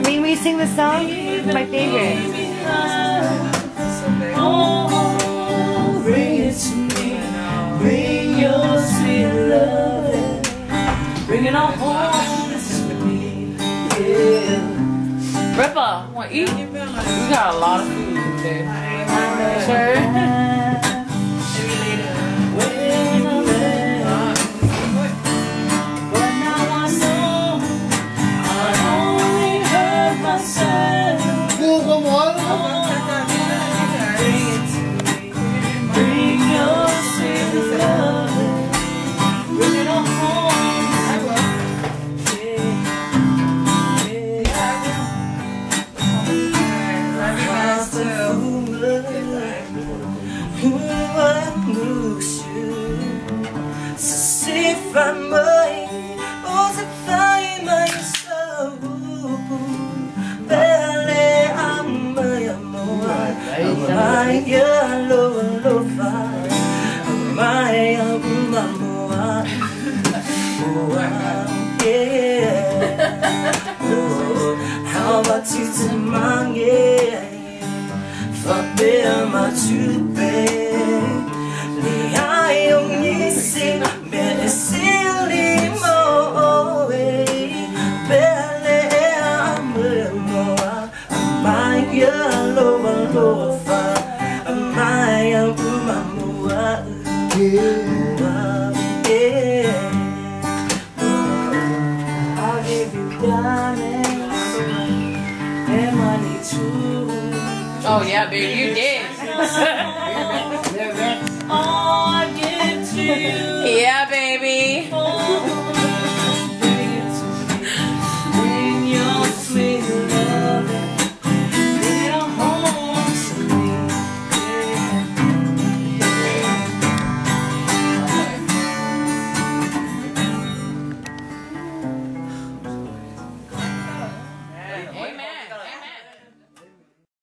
When we sing the song, my favorite. Oh, bring it to me. Bring your sweet love. Bring it on home to me. Yeah. Ripper, want to eat? You got a lot of food there. Sure. How about you to mang yeah, for beer my to bed. Li ai ông nhí xin bè silly mo bè le mưa mùa mai yellow fa mai uma mùa I'll give you diamonds and money too. Oh yeah, baby, you did.